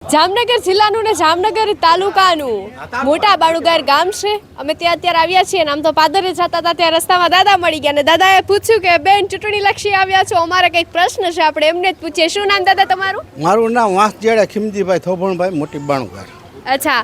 જામનગર જિલ્લાનું ને જામનગર તાલુકાનું મોટા બાળુગાર ગામ છે. અમે ત્યાં અત્યારે આવ્યા છીએ. આમ તો પાદરે જતા હતા ત્યાં રસ્તામાં દાદા મળી ગયા ને દાદાએ પૂછ્યું કે બેન ચૂંટણી લક્ષી આવ્યા છો, અમારે કંઈક પ્રશ્ન છે, આપણે એમને જ પૂછીએ. શું નામ દાદા તમારું? મારું નામ વાંસજેડા ખીમજીભાઈ થોભણભાઈ મોટી બાણુગાર. અચ્છા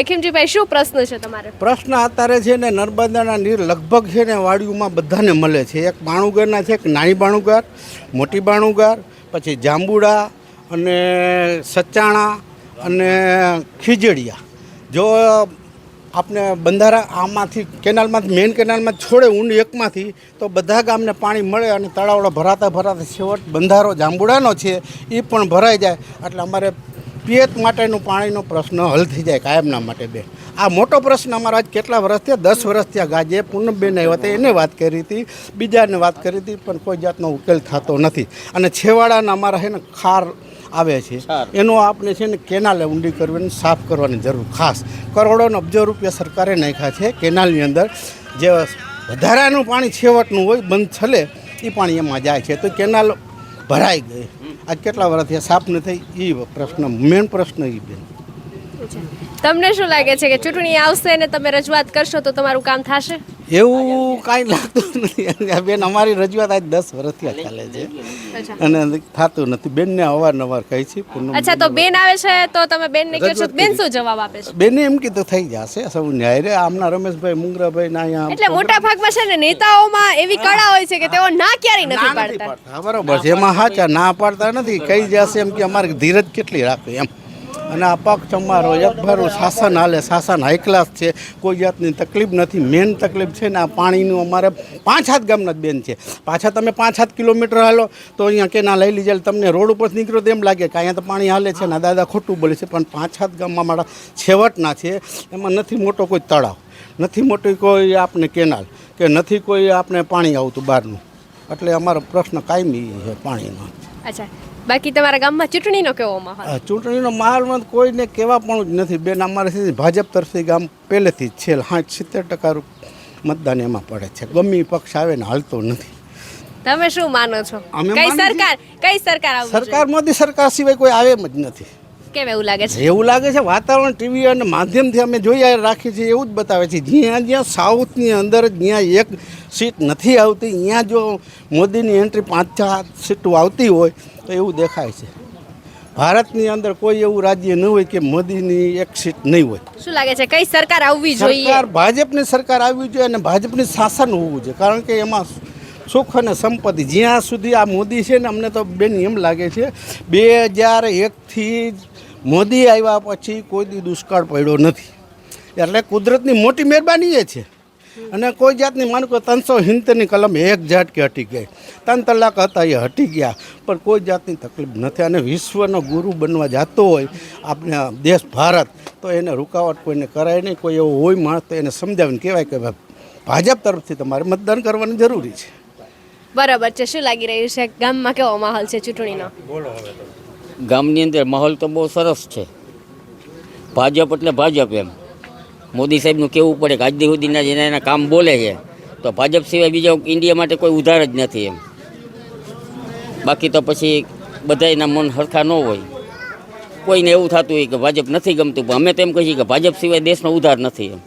ખીમજીભાઈ, શું પ્રશ્ન છે તમારે? પ્રશ્ન અત્યારે છે ને નર્મદાના નીર લગભગ છે ને વાડીઓમાં બધાને મળે છે. એક બાણુગારના છે, એક નાની બાણુગાર, મોટી બાણુગાર, પછી જાંબુડા અને સચાણા અને ખીજડીયા. જો આપણે બંધારા આમાંથી કેનાલમાંથી મેઇન કેનાલમાં છોડે ઊંડી એકમાંથી તો બધા ગામને પાણી મળે અને તળાવડા ભરાતા ભરાતા છેવટ બંધારો જાંબુડાનો છે એ પણ ભરાઈ જાય. એટલે અમારે પિયત માટેનું પાણીનો પ્રશ્ન હલ થઈ જાય કાયમના માટે. બેન આ મોટો પ્રશ્ન અમારા આજ કેટલા વર્ષ થયા, 10 વર્ષ થયા. ગાજે પૂનમબેન આવ્યા હતા એને વાત કરી હતી, બીજાને વાત કરી હતી, પણ કોઈ જાતનો ઉકેલ થતો નથી. અને છેવાડાના અમારા છે ને ખાર આવે છે એનો આપણે છે ને કેનાલે ઊંડી કરવાની સાફ કરવાની જરૂર. ખાસ કરોડોનો અબજો રૂપિયા સરકારે નાખ્યા છે કેનાલની અંદર. જે વધારાનું પાણી છેવટનું હોય બંધ છલે એ પાણી એમાં જાય છે તો કેનાલ ભરાઈ ગઈ. આજ કેટલા વર્ષ થયા સાફ ન થઈ, એ પ્રશ્ન મેઇન પ્રશ્ન એ. બેન તમને શું લાગે છે કે ચૂંટણી આવશે ને તમે રજૂઆત કરશો તો તમારું કામ થશે? એવું કાંઈ લાગતું નથી બેન. અમારી રજૂઆત આજ 10 વર્ષથી ચાલે છે અને થતું નથી. બેનને અવારનવાર કહી છે. અચ્છા, તો બેન આવે છે તો તમે બેનને કહો છો, બેન શું જવાબ આપે છે? બેને એમ કીધું થઈ જશે સૌ ન્યાય રે. આમના રમેશભાઈ મુંગરાભાઈ ના અહીંયા એટલે મોટા ભાગમાં છે ને નેતાઓમાં એવી કળા હોય છે કે તેઓ ના ક્યારેય નથી પાડતા. બરોબર છે, એમાં સાચા ના પાડતા નથી. કહી જશે એમ કે અમારે ધીરજ કેટલી રાખવી એમ. અને આ પક્ષ અમારો એકભારું શાસન હાલે, શાસન હાઈ ક્લાસ છે, કોઈ જાતની તકલીફ નથી. મેન તકલીફ છે ને આ પાણીનું. અમારે 5-7 ગામના જ બેન છે. પાછા તમે 5-7 કિલોમીટર હાલો તો અહીંયા કેનાલ લઈ લીધેલ. તમને રોડ ઉપર નીકળો તો એમ લાગે કે અહીંયા તો પાણી હાલે છે ને દાદા ખોટું બોલે છે, પણ 5-7 ગામમાં મારા છેવટના છે. એમાં નથી મોટો કોઈ તળાવ, નથી મોટી કોઈ આપણે કેનાલ, કે નથી કોઈ આપણે પાણી આવતું બહારનું. એટલે અમારો પ્રશ્ન કાયમી છે પાણીનો. અચ્છા, બાકી તમારા ગામમાં ચૂંટણીનો કેવો માહોલ? ચૂંટણીનો માહોલમાં કોઈને કહેવા પણ જ નથી બેન. અમારે ભાજપ તરફથી ગામ પહેલેથી જ છે. 70% મતદાન એમાં પડે છે. ગમે પક્ષ આવે ને હાલતો નથી. તમે શું માનો છો? કઈ સરકાર આવવી જોઈએ? સરકાર મોદી સરકાર સિવાય કોઈ આવે જ નથી. કેમ એવું લાગે છે? એવું લાગે છે વાતાવરણ ટીવી અને માધ્યમથી અમે જોઈએ રાખીએ છીએ એવું જ બતાવે છે. જ્યાં સાઉથની અંદર જ્યાં એક સીટ નથી આવતી ત્યાં જો મોદીની એન્ટ્રી 5-4 સીટો આવતી હોય તો એવું દેખાય છે. ભારતની અંદર કોઈ એવું રાજ્ય ન હોય કે મોદીની એક સીટ નહીં હોય. શું લાગે છે કઈ સરકાર આવવી જોઈએ? સરકાર ભાજપની સરકાર આવવી જોઈએ અને ભાજપની શાસન હોવું જોઈએ. કારણ કે એમાં સુખ અને સંપત્તિ. જ્યાં સુધી આ મોદી છે ને અમને તો બેન એમ લાગે છે 2001થી મોદી આવ્યા પછી કોઈ દી દુષ્કાળ પડ્યો નથી. એટલે કુદરતની મોટી મહેરબાની એ છે. અને કોઈ જાતની માનો કે 370ની કલમ એક ઝાટકે હટી ગઈ. 3 તલાક હતા એ હટી ગયા, પણ કોઈ જાતની તકલીફ નથી. અને વિશ્વનો ગુરુ બનવા જતો હોય આપણે દેશ ભારત, તો એને રૂકાવટ કોઈને કરાય નહીં. કોઈ એવો હોય માણસ તો એને સમજાવીને કહેવાય કે ભાજપ તરફથી તમારે મતદાન કરવાનું જરૂરી છે. બરાબર છે. શું લાગી રહ્યું છે ગામમાં કેવો માહોલ છે ચૂંટણીનો? ગામની અંદર માહોલ તો બહુ સરસ છે. ભાજપ એટલે ભાજપ એમ. મોદી સાહેબનું કહેવું પડે કે આજ દી સુધીના જેના એના કામ બોલે છે તો ભાજપ સિવાય બીજા ઇન્ડિયા માટે કોઈ ઉધાર જ નથી એમ. બાકી તો પછી બધાના મન સરખા ન હોય. કોઈને એવું થતું હોય કે ભાજપ નથી ગમતું, પણ અમે તો એમ કહીએ કે ભાજપ સિવાય દેશનો ઉધાર નથી એમ.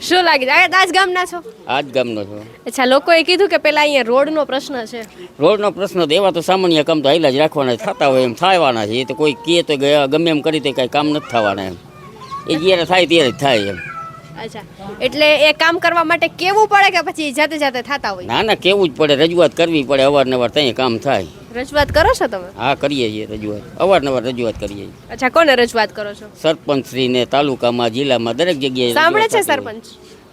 શું લાગે છે? આ જ ગામના છો? આ જ ગામનો છો. અચ્છા, લોકોએ કીધું કે પેલા અહીંયા રોડનો પ્રશ્ન છે. રોડનો પ્રશ્ન તો એવા તો સામાન્ય કામ તો હાઈલા જ રાખવાના, થતા હોય એમ થવાના છે. એ તો કોઈ કહે તો ગમે એમ કરી તો કાંઈ કામ નથી થવાના એમ. એ જ્યારે થાય ત્યારે જ થાય એમ. અચ્છા, એટલે એ કામ કરવા માટે કેવું પડે કે પછી જાતે જાતે થતા હોય? ના ના, કેવું જ પડે, રજૂઆત કરવી પડે અવારનવાર, ત્યાં કામ થાય. રજૂઆત કરો છો તમે? હા, કરીએ છીએ રજૂઆત, અવારનવાર રજૂઆત કરીએ છીએ. અચ્છા, કોને રજૂઆત કરો છો? સરપંચશ્રીને, તાલુકામાં, જિલ્લામાં, દરેક જગ્યાએ. સાંભળે છે સરપંચ?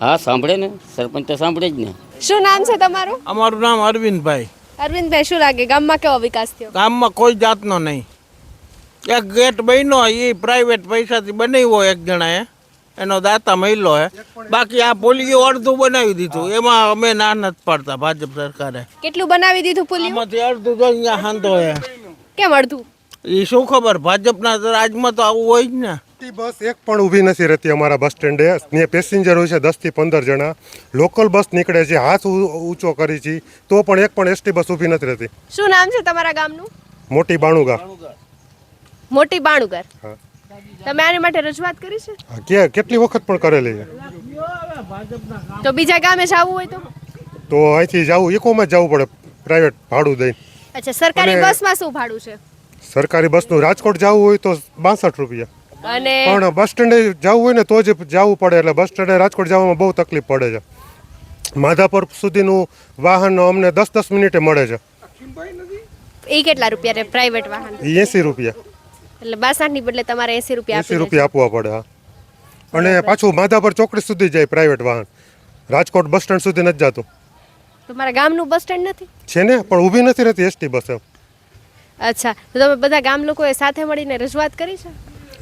હા, સાંભળે ને. સરપંચ તો સાંભળે જ ને. શું નામ છે તમારું? અમારું નામ અરવિંદભાઈ. અરવિંદભાઈ, શું લાગે ગામમાં કેવો વિકાસ થયો? ગામમાં કોઈ જાતનો નહીં. એક ગેટ બન્યો એ પ્રાઇવેટ પૈસાથી બનાવ્યો એક જણાએ, એનો દાતા મહિલો હે. બાકી આ પોલીઓ અડધું બનાવી દીધું. એમાં અમે ના નથી પાડતા ભાજપ સરકારે. કેટલું બનાવી દીધું પુલિયું? આમાંથી અડધું તો અહીંયા હાંધો હે. કેમ અડધું? એ શું ખબર, ભાજપના રાજમાં તો આવું હોય જ ને. બસ એક પણ ઊભી નથી રહેતી અમારા બસ સ્ટેન્ડે. ત્યાં પેસેન્જર હોય છે 10 થી 15 જણા. લોકલ બસ નીકળે છે, હાથ ઊંચો કરી છે તો પણ એક પણ એસટી બસ ઊભી નથી રહેતી. શું નામ છે તમારા ગામનું? મોટી બાણુગા. મોટી બાણુગર. હા. તમે આને માટે રજૂઆત કરી છે? કેટલી વખત પણ કરેલી છે. તો બીજા ગામે જવું હોય તો અહીંથી જવું ઇકોમાં જ જવું પડે, પ્રાઇવેટ ભાડું દઈ. અચ્છા, સરકારી અને- બસમાં શું ભાડું છે? સરકારી બસનું રાજકોટ જવું હોય તો 62 રૂપિયા, અને પણ બસ સ્ટેન્ડે જવું હોય ને તો જ જવું પડે, એટલે બસ સ્ટેન્ડે રાજકોટ જવામાં બહુ તકલીફ પડે છે. માધાપર સુધીનું વાહન અમને 10 મિનિટે મળે છે, એ કેટલા રૂપિયા રે પ્રાઇવેટ વાહન? એ 80 રૂપિયા. એટલે 62 ની બદલે તમારે 80 રૂપિયા 80 રૂપિયા આપવા પડે. હા. અને પાછું માધાપર ચોકડી સુધી જાય પ્રાઇવેટ વાહન, રાજકોટ બસ સ્ટેન્ડ સુધી નથી જતું. તમારા ગામનું બસ સ્ટેન્ડ નથી? છે ને, પણ ઊભી નથી રહેતી એસટી બસ. અચ્છા, તો તમે બધા ગામ લોકોએ સાથે મળીને રજૂઆત કરી છે?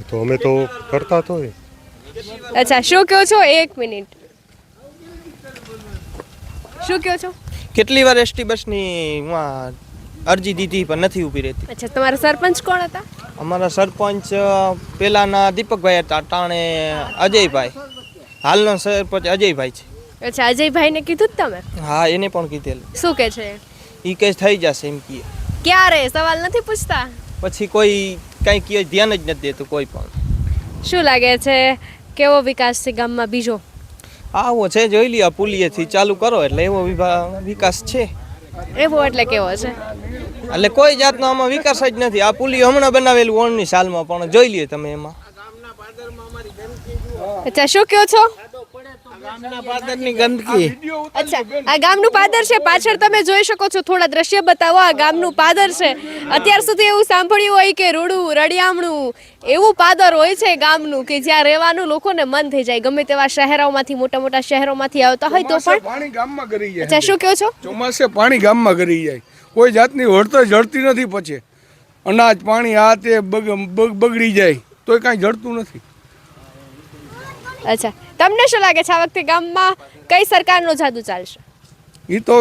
તો અમે તો કરતા તો હોય. અચ્છા, શું કહો છો? 1 મિનિટ, શું કહો છો? કેટલી વાર એસટી બસની અરજી દીધી પણ નથી ઊભી રહેતી. અચ્છા, તમારા સરપંચ કોણ હતા? અમારા સરપંચ પહેલાના દીપકભાઈ હતા, ટાણે અજયભાઈ. હાલનો સરપંચ અજયભાઈ છે. અચ્છા, અજયભાઈને કીધું જ તમે? હા, એને પણ કીધેલું. શું કે છે? એ કેસ થઈ જશે એમ કહે. ક્યારે? સવાલ નથી પૂછતા? પછી કોઈ કંઈ કહે ધ્યાન જ નથી દેતું કોઈ પણ. શું લાગે છે કેવો વિકાસ છે ગામમાં બીજો? આવો છે, જોઈ લઈએ. પુલીએથી ચાલુ કરો એટલે એવો વિકાસ છે. એવો એટલે કેવો છે? એટલે કોઈ જાતનો આમાં વિકાસ જ નથી. આ પુલી હમણાં બનાવેલું 19 સાલમાં, પણ જોઈ લઈએ તમે એમાં. અચ્છા, શું કહો છો? ગામના પાદરની ગંદકી. અચ્છા, આ ગામનું પાદર છે, પાછળ તમે જોઈ શકો છો. થોડા દ્રશ્ય બતાવો. આ ગામનું પાદર છે. અત્યાર સુધી એવું સાંભળ્યું હોય કે રૂડું રળિયામણું એવું પાદર હોય છે ગામનું કે જ્યાં રહેવાનું લોકોને મન થઈ જાય, ગમે તેવા શહેરોમાંથી, મોટા મોટા શહેરોમાંથી આવતા હોય તો પણ. પાણી ગામમાં ગરી જાય. અચ્છા, શું કહો છો? ચોમાસે પાણી ગામમાં ગરી જાય, કોઈ જાતની વળતર જળતી નથી. પછી અનાજ પાણી આ તે બગડી જાય તોય કાંઈ જળતું નથી. અચ્છા, તમને શું લાગે છે આ વખતે ગામમાં કઈ સરકારનો જાદુ ચાલશે? એ તો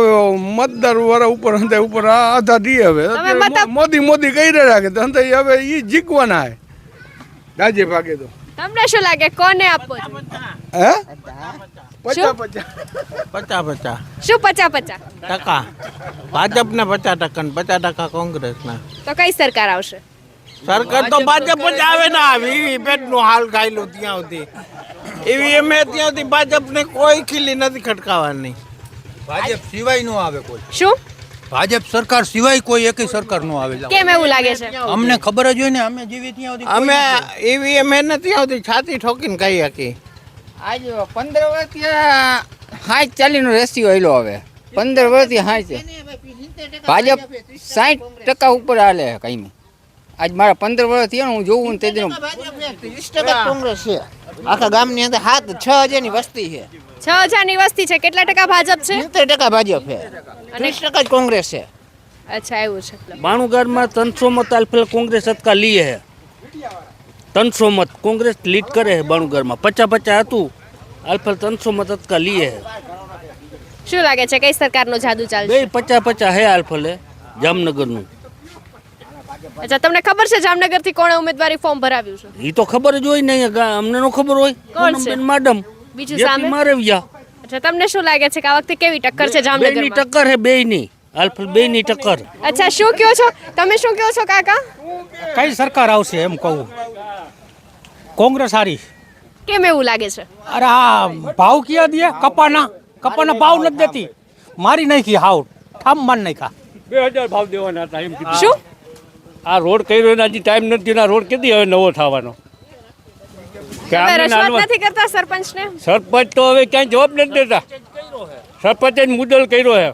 મતદાર વાળા ઉપર હંધાય ઉપર આધા દીએ. હવે તમે મત- મોદી કહી રહ્યા કે હંધાય હવે એ જીકવાના હે રાજે ભાગે. તો તમને શું લાગે કોને આપવો છે? હે શું? 50-50 શું 50-50? ટકા ભાજપને 50% ને 50% કોંગ્રેસના. તો કઈ સરકાર આવશે? સરકાર તો ભાજપ જ આવે ને. વીવીપેટનું હાલ ખાયેલું ત્યાં સુધી ઈવીએમ ત્યાં સુધી ભાજપને કોઈ ખીલી નથી ખટકાવવાની. ભાજપ સિવાય નો આવે કોઈ. શું? ભાજપ સરકાર સિવાય કોઈ એકેય સરકાર નો આવે. કેમ એવું લાગે છે? અમને ખબર જ હોય ને, અમે જેવી ત્યાં સુધી અમે ઈવીએમ નથી આવતી, છાતી ઠોકીને કહી શકી. આજ 15 વર્ષથી 60-40 રેશિયો હેલો હવે 15 વર્ષથી 60 ભાજપ 60% ઉપર હાલે કઈ. આજ મારા 15 વર્ષ થયા હું જોઉં ને તે દિન 30% કોંગ્રેસ છે. આખા ગામની અંદર 6,000 ની વસ્તી છે. 6,000 ની વસ્તી છે. કેટલા ટકા ભાજપ છે? 70% ભાજપ છે, 30% જ કોંગ્રેસ છે. અચ્છા, એવું છે. બાણુગારમાં 300 મત આલફેલ કોંગ્રેસ અતકા લીએ હે. 300 મત કોંગ્રેસ લીડ કરે છે બાણુગારમાં. 50-50 હતું, આલફેલ 300 મત અતકા લીએ હે. શું લાગે છે કઈ સરકારનો જાદુ ચાલશે? બે 50-50 હે આલફેલે જામનગરનું. અચ્છા, તમને ખબર છે જામનગર થી કોણે ઉમેદવારી ફોર્મ ભરાવ્યું છે? એ તો ખબર જ હોય ને, અમને નો ખબર હોય. કોણ છે? પૂનમબેન માડમ. બીજું સામે? મારવિયા. અચ્છા, તમને શું લાગે છે કે આ વખતે કેવી ટક્કર છે બેયની જામનગરમાં? ટક્કર હે, બેયની આલફેલ બેયની ટક્કર. અચ્છા, શું કહો છો તમે? શું કહો છો કાકા? કઈ સરકાર આવશે એમ કહું. કોંગ્રેસ હારી. કેમ એવું લાગે છે? અરે આ ભાવ ક્યાં દે? કપાના ભાવ નથી દેતી. મારી નાખી હાવ ઠામ માર નાખ્યા. 2000 ભાવ દેવાના હતા એમ કીધું. શું? આ રોડ કર્યો એના હજી ટાઈમ નથી થયો. રોડ કેદી હવે નવો થવાનો? તમે રજૂઆત નથી કરતા સરપંચને? સરપંચ તો હવે ક્યાંય જવાબ નથી દેતા. સરપંચે મુદ્દલ કર્યો હે.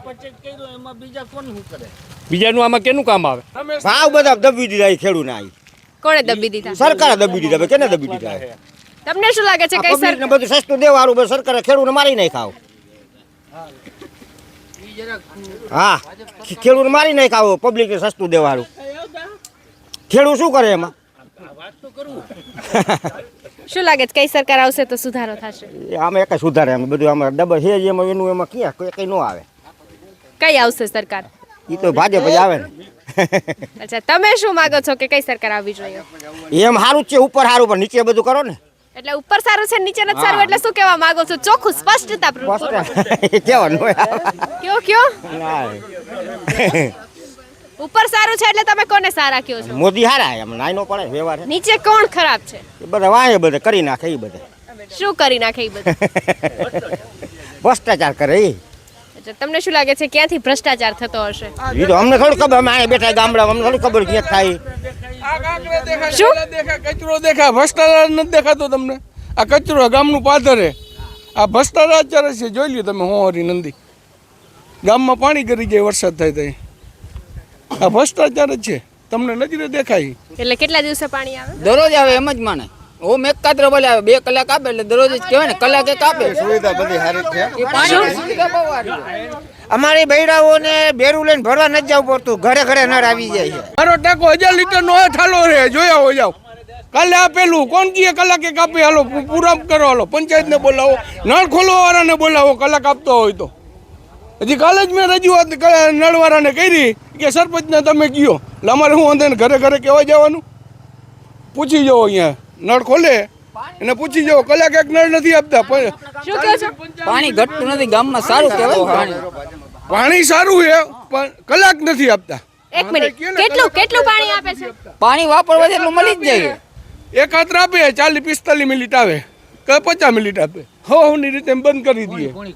બીજાનું આમાં કેનું કામ આવે? ભાવ બધા દબી દીધા એ ખેડૂને. આવી કોણે દબી દીધા? સરકારે દબી દીધા. કેને દબી દીધા? તમને શું લાગે છે કઈ સરકાર? બધું સસ્તું દેવાનું, બસ સરકારે ખેડૂને મારી નાખાવ. હા, ખેડૂને મારી નાખાવ. પબ્લિકને સસ્તું દેવાનું. ખેડૂત શું કરે એમાં? શું લાગે છે કઈ સરકાર આવશે તો સુધારો થશે? આમાં એક સુધારે એમ બધું આમાં ડબલ છે જ એમાં. એનું એમાં ક્યાં કઈ ન આવે. કઈ આવશે સરકાર? એ તો ભાજપ જ આવે ને. અચ્છા, તમે શું માંગો છો કે કઈ સરકાર આવવી જોઈએ? એમ સારું જ છે, ઉપર સારું, પણ નીચે બધું કરો ને. એટલે ઉપર સારું છે નીચે નથી સારું, એટલે શું કહેવા માંગો છો? ચોખ્ખું સ્પષ્ટતા કેવાનું કયો કયો? ઉપર સારું છે એટલે તમે કોને સારા કહો છો? મોદી હારા એમ નાઈ નો પડે વ્યવહાર નીચે કોણ ખરાબ છે? એ બધા વાંહે બધે કરી નાખે એ બધે શું કરી નાખે એ બધું? ભ્રષ્ટાચાર કરે એ અચ્છા, તમને શું લાગે છે ક્યાંથી ભ્રષ્ટાચાર થતો હશે? એ તો અમને થોડી ખબર, અમે અહીંયા બેઠા ગામડા અમને થોડી ખબર ક્યાં થાય. આ કાંકરે દેખાય, શું? ડોલા દેખાય, કચરો દેખાય, ભ્રષ્ટાચાર નથી દેખાતો તમને? આ કચરો ગામનું પાદરે, આ ભ્રષ્ટાચાર છે. જોઈ લ્યો તમે હોરી નંદી ગામમાં પાણી કરી જાય વરસાદ થાય તો આ ભ્રષ્ટાચાર જ છે, તમને નજરે દેખાય. એટલે કેટલા દિવસે પાણી આવે? દરરોજ આવે એમ જ માને. ઓમ એક કાતરો બોલે આવે 2 કલાક આપે એટલે દરરોજ જ કહેવાય ને કલાક એક આપે. સુવિધા બધી સારી છે. એ પાણીની સુવિધા બહુ સારી છે. અમારી બૈરાઓને બેરું લઈને ભરવા નથી જવું પડતું, ઘરે ઘરે નળ આવી જાય છે. મારો ટાંકો 1000 લીટરનો ઠાલો રહે, જોયા હો જાવ. કાલે આપેલું કોણ કીએ કલાકે કાપી, હાલો પૂરા કરો, હાલો પંચાયતને બોલાવો, નળ ખોલવા વાળાને બોલાવો, કલાક આપતો હોય તો. હજી કાલે જ મેં રજૂઆત નળવાળાને કરી કે સરપંચને તમે કયો, એટલે અમારે શું વાંધો ઘરે ઘરે કહેવા જવાનું? પૂછી જાઓ, અહીંયા નળ ખોલે એને પૂછી જાઓ, કલાક એક નળ નથી આપતા. શું કહો છો? પાણી ઘટતું નથી ગામમાં, સારું કહેવાય પાણી. પાણી સારું છે પણ કલાક નથી આપતા. એક મિનિટ, કેટલું પાણી આપે છે? પાણી વાપરવા એટલું મળી જ જાય. એક હાથ આપે 40-45 મિનિટ આવે કે 50 મિનિટ આપે, ની રીતે એમ બંધ કરી દઈએ. પોણી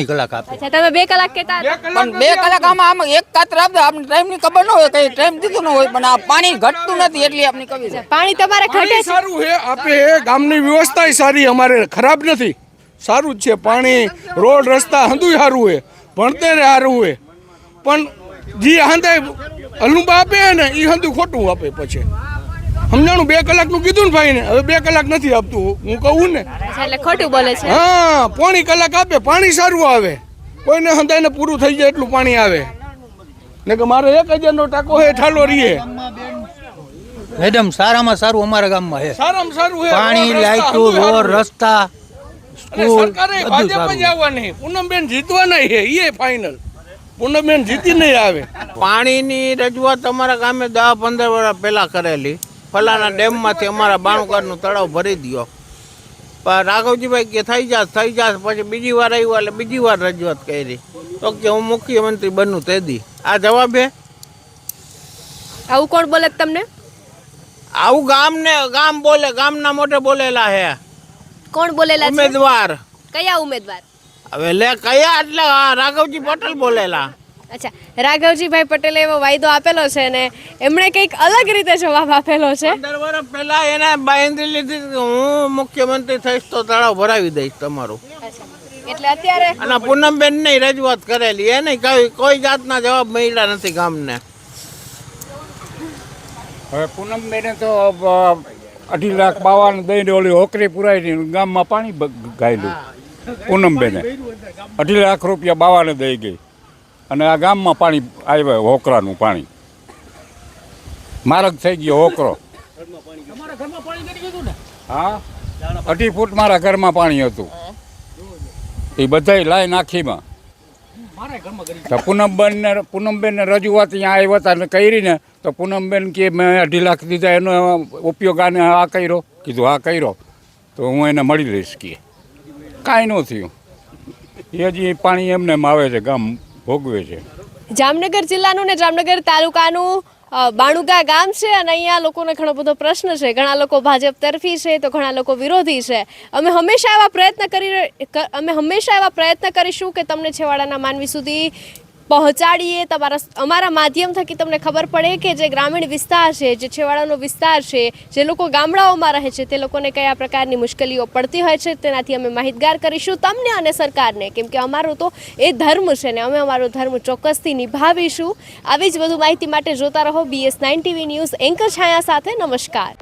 કલાક આપે. અચ્છા, તમે 2 કલાક કહેતા હતા. પણ 2 કલાક આમાં એક કાતર આપે, આપણે ટાઈમની ખબર ન હોય, કઈ ટાઈમ દીધું ન હોય, પણ આ પાણી ઘટતું નથી એટલી આપની કવિ છે. પાણી તમારે ઘટે પાણી છે? સારું છે આપે, ગામની વ્યવસ્થા સારી, અમારે ખરાબ નથી, સારું જ છે. પાણી, રોડ, રસ્તા હંધુય સારું છે, ભણતર સારું છે, પણ જે હંધે હલુંબા આપે ને એ હંધું ખોટું આપે. પછી સમજાણું, 2 કલાકનું કીધું ને ભાઈ ને, હવે 2 કલાક નથી આપતું, હું કહું ને. અચ્છા, એટલે ખોટું બોલે છે. હા, પોણી કલાક આપે, પાણી સારું આવે, કોઈને હંધાઈને પૂરું થઈ જાય એટલું પાણી આવે. ને કે મારે 1000 નો ટાંકો હે, ઠાલો રીએ. મેડમ સારામાં સારું અમારા ગામમાં છે. સારામાં સારું હે, પાણી, રોડ, રસ્તા, લાઈટો, હંધુય સારું. રોડ, રસ્તા, અને સ્કૂલ સરકારે બધું ભાજપ જ સારું. આવવાની, પૂનમબેન જીતવાના છે, એ ફાઇનલ. પૂનમબેન જીતી નહીં આવે. પાણીની રજૂઆત અમારા ગામે 10-15 વર્ષ પહેલાં કરેલી. ફલાણા ડેમમાંથી અમારા બાણુકારનું તળાવ ભરી દો. પણ રાઘવજીભાઈ કે થઈ જાત. પછી બીજી વાર આવ્યું એટલે બીજી વાર રજૂઆત કરી તો કે હું મુખ્યમંત્રી બનું તે દી. આ જવાબ હે? આવું કોણ બોલે છે તમને? આવું ગામ બોલે, ગામના મોઢે બોલેલા હે કોણ બોલેલા છે? ઉમેદવાર. કયા ઉમેદવાર? હવે લે કયા એટલે રાઘવજી પટેલ બોલેલા. અચ્છા, રાઘવજીભાઈ પટેલે એવો વાયદો આપેલો છે ને એમણે કંઈક અલગ રીતે જવાબ આપેલો છે. 15 વર્ષ પહેલા એને બાંયધરી લીધી કે હું મુખ્યમંત્રી થઈશ તો તળાવ ભરાવી દઈશ તમારું. એટલે અત્યારે અને પૂનમબેન ની રજૂઆત કરેલી, એને કોઈ જાતના જવાબ મળ્યા નથી ગામને. હવે પૂનમબેને તો 2.5 લાખ બાવાને દઈને ઓલી હોકરી પુરાઈ ગામમાં પાણી ગાયેલું. પૂનમબેને 2.5 લાખ રૂપિયા બાવાને દઈ ગઈ અને આ ગામમાં પાણી આવ્યું, હોકરાનું પાણી માર્ગ થઈ ગયો હોકરો. હા, 2.5 ફૂટ મારા ઘરમાં પાણી હતું, એ બધાય લાઈન આખીમાં. તો પૂનમબેનને રજૂઆત અહીંયા આવ્યા હતા ને કરી ને, તો પૂનમબેન કે મેં 2.5 લાખ દીધા, એનો ઉપયોગ આને આ કર્યો. કીધું હા કર્યો તો હું એને મળી લઈશ કે કાંઈ ન થયું. એ હજી પાણી એમને આવે છે, ગામ ભોગવે છે. જામનગર જિલ્લાનું ને જામનગર તાલુકાનું બાણુગા ગામ છે અને અહીંયા લોકોને ઘણો બધો પ્રશ્ન છે. ઘણા લોકો ભાજપ તરફી છે તો ઘણા લોકો વિરોધી છે. અમે હંમેશા એવા પ્રયત્ન કરીશું કે તમને છેવાડાના માનવી સુધી પહોંચાડીએ, અમારા માધ્યમ થકી તમને ખબર પડે કે જે ગ્રામીણ વિસ્તાર છે, જે છેવાડાનો વિસ્તાર છે, જે લોકો ગામડાઓમાં રહે છે તે લોકોને કયા પ્રકારની મુશ્કેલીઓ પડતી હોય છે તેનાથી અમે માહિતગાર કરીશું તમને અને સરકારને, કેમ કે અમારો તો એ ધર્મ છે ને અમે અમારો ધર્મ ચોક્કસથી નિભાવીશું. આવી જ વધુ માહિતી માટે જોતા રહો BS9 TV ન્યૂઝ એન્કર છાયા સાથે. નમસ્કાર.